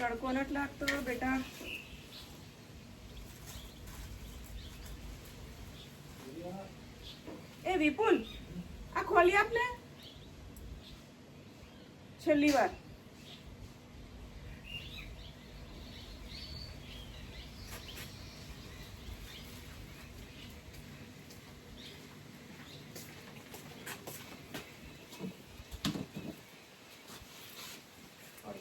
તડકો નથી લાગતો બેટા. એ વિપુલ, આ ખોલી આપને છેલ્લી વાર.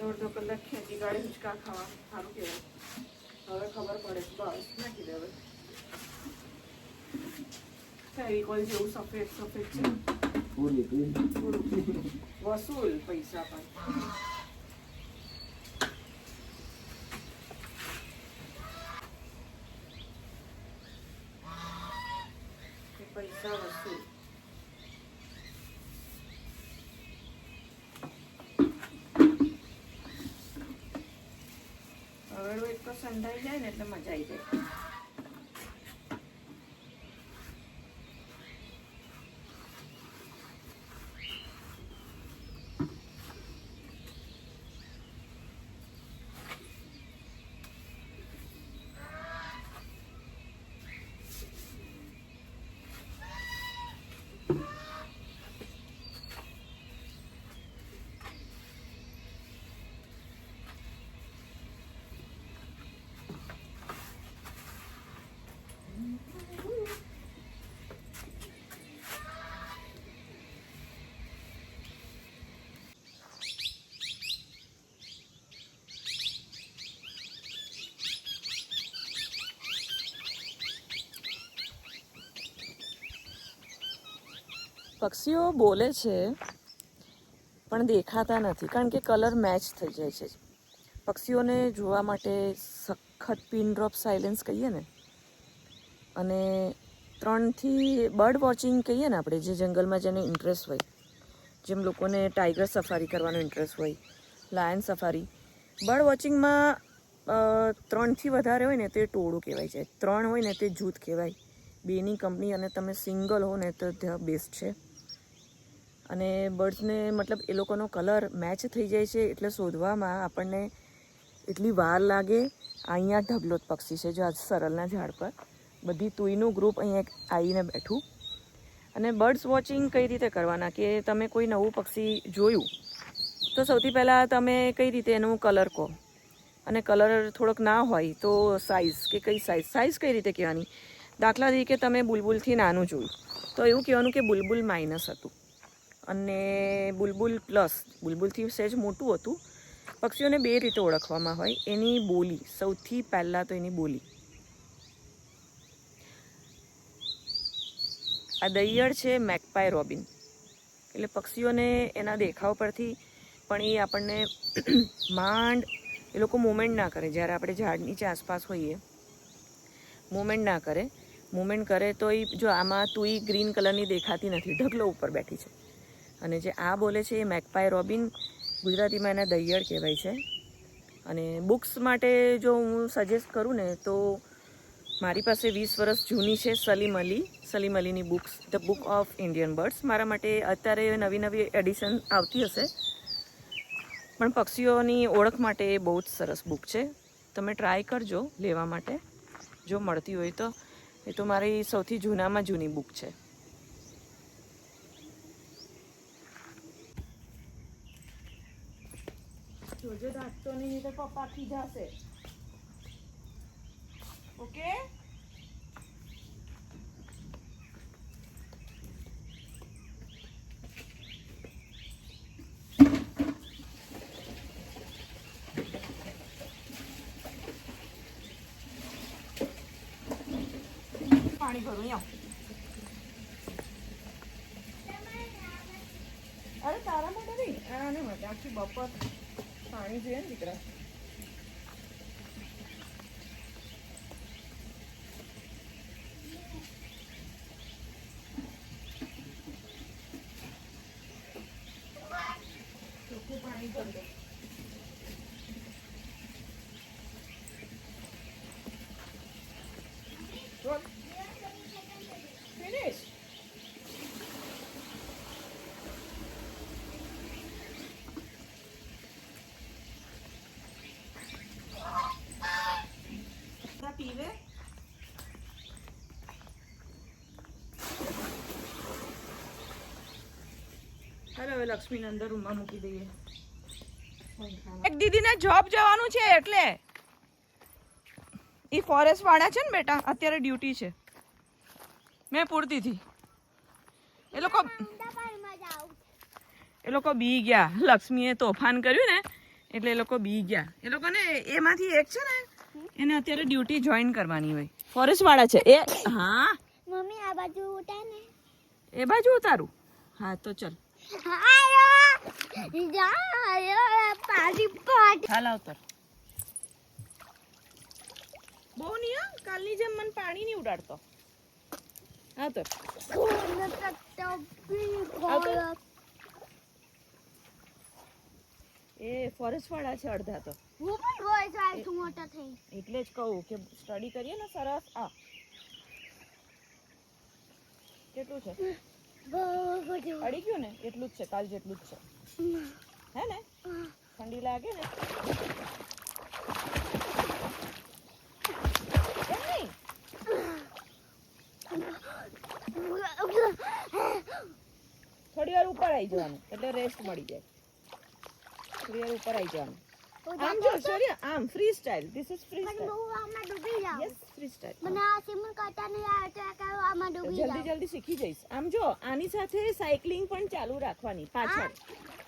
અડધો કલાક ખેંચી ગાડી હિંચકા ખાવા સારું કહેવાય. હવે ખબર પડે. બસ નાખી દે હવે. ફેવિકોલ જેવું સફેદ સફેદ છે. વસૂલ પૈસા પણ. પૈસા વસૂલ. હવે એક તો સંધાઈ જાય ને એટલે મજા આવી જાય. પક્ષીઓ બોલે છે પણ દેખાતા નથી, કારણ કે કલર મેચ થઈ જાય છે. પક્ષીઓને જોવા માટે સખત પિન ડ્રોપ સાયલેન્સ કહીએ ને, અને 3થી બર્ડ વોચિંગ કહીએ ને આપણે, જે જંગલમાં જેને ઇન્ટરેસ્ટ હોય, જેમ લોકોને ટાઈગર સફારી કરવાનો ઇન્ટરેસ્ટ હોય, લાયન સફારી, બર્ડ વોચિંગમાં 3થી વધારે હોય ને તે ટોળું કહેવાય છે. 3 હોય ને તે જૂથ કહેવાય. 2ની કંપની અને તમે સિંગલ હો ને તો ત્યાં બેસ્ટ છે. અને બર્ડ્સને મતલબ એ લોકોનો કલર મેચ થઈ જાય છે એટલે શોધવામાં આપણને એટલી વાર લાગે. અહીંયા ઢગલો જ પક્ષી છે, જો આજ સરલના ઝાડ પર બધી તુઈનું ગ્રુપ અહીંયા આવીને બેઠું. અને બર્ડ્સ વોચિંગ કઈ રીતે કરવાના કે તમે કોઈ નવું પક્ષી જોયું તો સૌથી પહેલાં તમે કઈ રીતે એનું કલર કહો, અને કલર થોડોક ના હોય તો સાઇઝ, કે કઈ સાઇઝ કઈ રીતે કહેવાની. દાખલા તરીકે તમે બુલબુલથી નાનું જોયું તો એવું કહેવાનું કે બુલબુલ માઇનસ હતું અને બુલબુલ પ્લસ, બુલબુલથી સહેજ મોટું હતું. પક્ષીઓને 2 રીતે ઓળખવામાં હોય. એની બોલી, સૌથી પહેલાં તો એની બોલી. આ દૈયળ છે મેકપાય રોબિન, એટલે પક્ષીઓને એના દેખાવ પરથી પણ એ આપણને માંડ એ લોકો મૂવમેન્ટ ના કરે. જ્યારે આપણે ઝાડ નીચે આસપાસ હોઈએ મૂવમેન્ટ ના કરે. મૂવમેન્ટ કરે તો એ જો આમાં તુઈ ગ્રીન કલરની દેખાતી નથી, ઢગલો ઉપર બેઠી છે. અને જે આ બોલે છે એ મેકપાય રોબિન, ગુજરાતીમાં એના દૈયળ કહેવાય છે. અને બુક્સ માટે જો હું સજેસ્ટ કરું ને તો મારી પાસે 20 વર્ષ જૂની છે સલીમ અલીની books, the book of Indian birds. મારા માટે અત્યારે નવી એડિશન આવતી હશે, પણ પક્ષીઓની ઓળખ માટે એ બહુ જ સરસ બુક છે. તમે ટ્રાય કરજો લેવા માટે જો મળતી હોય તો. એ તો મારી સૌથી જૂનામાં જૂની બુક છે. જોજો દાંતતો નહીં તો પપ્પા ખીજાશે. ઓકે, પાણી ભરું અહીંયા. અરે તારા માટે નહીં, આને માટે આખી બપોર પાણી જોઈએ ને દીકરા. ચોખ્ખું પાણી કરી દો. ફિનિશ. પીવે. ચાલો હવે લક્ષ્મીને અંદર રૂમમાં મૂકી દઈએ. એક દીદીને જોબ જવાનું છે એટલે એ ફોરેસ્ટ વાળા છે ને બેટા, અત્યારે ડ્યુટી છે. મેં પૂરતી હતી. એ લોકો બી ગયા. લક્ષ્મીએ તોફાન કર્યું ને એટલે એ લોકો બી ગયા. એ લોકોને એમાંથી એક છે ને એને અત્યારે ડ્યુટી જોઈન કરવાની હોય. ફોરેસ્ટ વાળા છે એ. હા મમ્મી આ બાજુ ઉતાર ને. એ બાજુ ઉતારું. હા તો ચલ હાલ આવતર. બહુ નહીં હા, કાલની જેમ મને પાણી નહીં ઉડાડતો. આવતર. એ ફોરેસ્ટ વાળા છે અડધા તો. એટલે જ કહું કે સ્ટડી કરીએ ને સરસ. આ કેટલું છે? અડી ગયું ને એટલું જ છે, કાલ જેટલું જ છે. હે ને ઠંડી લાગે ને એમ નહીં. થોડી વાર ઉપર આવી જવાનું એટલે રેસ્ટ મળી જાય. થોડી વાર ઉપર આવી જવાનું. આમ જો શૌર્ય, આમ free style. This is free style. Yes free style. મને આ સિમન કરતા નહીં આવડે તો આમાં ડૂબી જાવ. જલ્દી જલ્દી શીખી જઈશ. આમ જો આની સાથે સાયકલિંગ પણ ચાલુ રાખવાની પાછળ.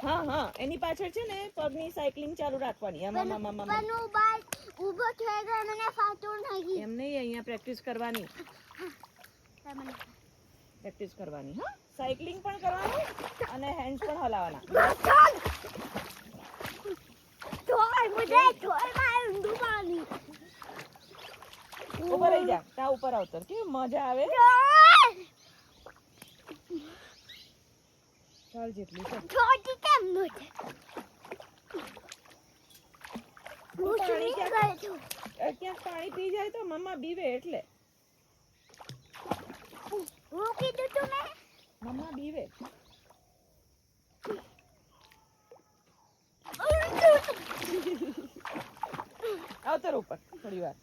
હા હા એની પાછળ છે ને પગની સાયકલિંગ ચાલુ રાખવાની. આમ આમ આમ આમ. પણ હું બાર ઊભો થઈ ગયો મને ફાટું નહીં. એમ નહીં, અહીંયા પ્રેક્ટિસ કરવાની. પ્રેક્ટિસ કરવાની. હા સાયકલિંગ પણ કરવાની અને હેન્ડ્સ પણ હલાવવાના. ઉપર આવી જા. તા ઉપર આવતર કે મજા આવે. ચાલ જેટલું છે. છોટી કેમ નથી? ક્યાંક પાણી પી જાય તો મમ્મા બીવે એટલે. હું કીધું તું મેં? મમ્મા બીવે. આવતર ઉપર થોડી વાર.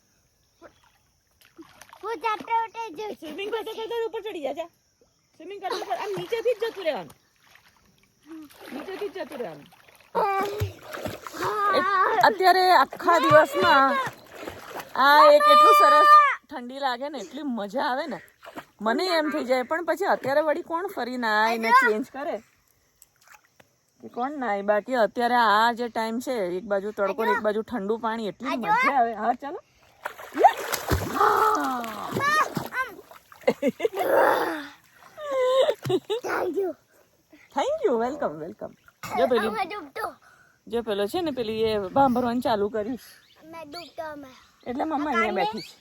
હું જાતે ઉઠે જ સ્વિમિંગ કરતા કરતા ઉપર ચડી જા. સ્વિમિંગ કરતા કરતા આમ નીચેથી જ જતું રહેવાનું. નીચેથી જ જતું રહેવાનું. અત્યારે આખા દિવસમાં આ એક એટલું સરસ ઠંડી લાગે ને એટલી મજા આવે ને મને એમ થઈ જાય. પણ પછી અત્યારે વળી કોણ ફરી નાય ને ચેન્જ કરે કે કોણ નાય. બાકી અત્યારે આ જે ટાઈમ છે એક બાજુ તડકો ને એક બાજુ ઠંડુ પાણી એટલી મજા આવે. હા ચાલો થેન્ક યુ. Welcome welcome. જો પેલો છે ને પેલી એ ભાંભરવાનું ચાલુ કર્યું એટલે મમ્મા અહીંયા બેઠી છે.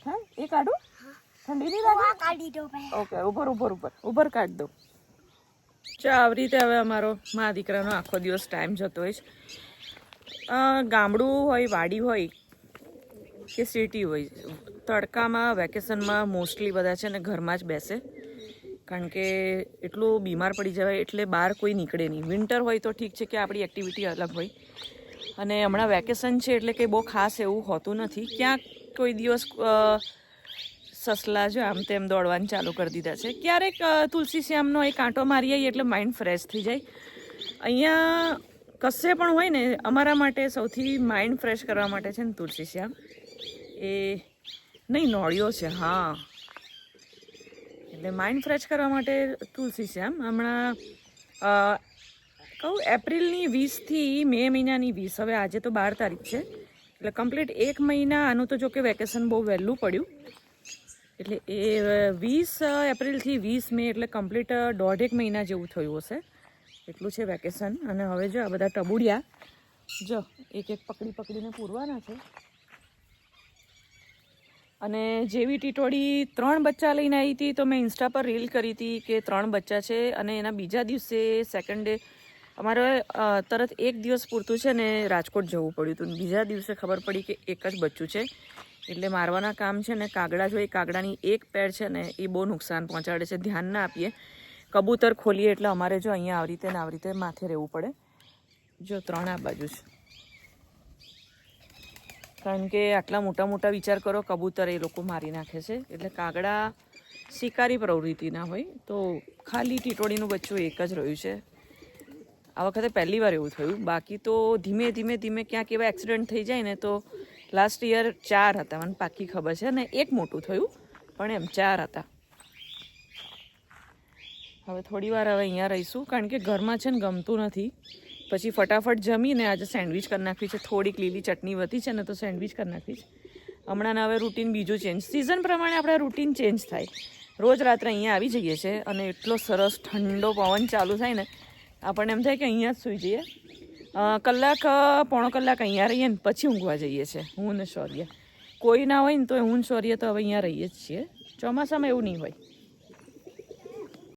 હા એ કાઢું? ઠંડી નહીં લાગે? ઓકે ઉપર ઉપર ઉપર ઉપર કાઢ દો. ચા આવી રીતે હવે અમારો મા દીકરાનો આખો દિવસ ટાઈમ જતો હોય છે. ગામડું હોય વાડી હોય કે સિટી હોય, તડકામાં વેકેશનમાં મોસ્ટલી બધા છે ને ઘરમાં જ બેસે. કારણ કે એટલું બીમાર પડી જવાય એટલે બહાર કોઈ નીકળે નહીં. વિન્ટર હોય તો ઠીક છે કે આપણી એક્ટિવિટી અલગ હોય. અને હમણાં વેકેશન છે એટલે કંઈ બહુ ખાસ એવું હોતું નથી. ક્યાંક કોઈ દિવસ સસલા જો આમ તેમ દોડવાનું ચાલુ કરી દીધા છે. ક્યારેક તુલસી શ્યામનો એક આંટો મારી આવીએ એટલે માઇન્ડ ફ્રેશ થઈ જાય. અહીંયા કશે પણ હોય ને અમારા માટે સૌથી માઇન્ડ ફ્રેશ કરવા માટે છે ને તુલસી શ્યામ. એ નહીં નોળિયો છે. હા એટલે માઇન્ડ ફ્રેશ કરવા માટે તુલસી શ્યામ. હમણાં કહું એપ્રિલની 20થી મે મહિનાની 20, હવે આજે તો 12 તારીખ છે એટલે કમ્પ્લીટ 1 મહિના. આનું તો જો કે વેકેશન બહુ વહેલું પડ્યું એટલે એ 20 એપ્રિલથી 20 મે એટલે કમ્પ્લીટ 1.5 મહિના જેવું થયું હશે. એટલું છે વેકેશન. અને હવે જો આ બધા ટબુડિયા જો એક એક પકડી પકડીને પૂરવાના છે. અને જેવી ટીટોડી 3 બચ્ચા લઈને આવી હતી તો મેં ઇન્સ્ટા પર રીલ કરી હતી કે 3 બચ્ચા છે. અને એના બીજા દિવસે સેકન્ડ ડે અમારે તરત એક દિવસ પૂરતું છે ને રાજકોટ જવું પડ્યું હતું. બીજા દિવસે ખબર પડી કે એક જ બચ્ચું છે એટલે મારવાના કામ છે ને. કાગડા જો એ કાગડાની એક પેર છે ને એ બહુ નુકસાન પહોંચાડે છે. ધ્યાન ના આપીએ. કબૂતર ખોલીએ એટલે અમારે જો અહીંયા આવી રીતે ને આવી રીતે માથે રહેવું પડે. જો 3 આ બાજુ છે. કારણ કે આટલા મોટા મોટા વિચાર કરો, કબૂતર એ લોકો મારી નાખે છે. એટલે કાગડા શિકારી પ્રવૃત્તિના હોય, તો ખાલી ટીટોડીનું બચ્ચું એક જ રહ્યું છે. આ વખતે પહેલી વાર એવું થયું. બાકી તો ધીમે ધીમે ધીમે ક્યાંક એવા એક્સિડન્ટ થઈ જાય ને, તો લાસ્ટ યર 4 હતા, મને પાકી ખબર છે, અને એક મોટું થયું, પણ એમ 4 હતા. હવે થોડી વાર હવે અહીંયા રહીશું, કારણ કે ઘરમાં છે ને ગમતું નથી. પછી ફટાફટ જમીને આજે સેન્ડવિચ કરી નાખવી છે. થોડીક લીલી ચટણી વધી છે ને, તો સેન્ડવિચ કરી નાખવી છે. હમણાં હવે રૂટીન બીજું ચેન્જ, સિઝન પ્રમાણે આપણે રૂટીન ચેન્જ થાય. રોજ રાત્રે અહીંયા આવી જઈએ છીએ, અને એટલો સરસ ઠંડો પવન ચાલુ થાય ને, આપણને એમ થાય કે અહીંયા જ સૂઈ જઈએ. કલાક પોણો કલાક અહીંયા રહીએ ને પછી ઊંઘવા જઈએ છીએ, હું ને શૌર્ય. કોઈ ના હોય ને તો હું ને શૌર્ય તો હવે અહીંયા રહીએ જ છીએ. ચોમાસામાં એવું નહીં હોય.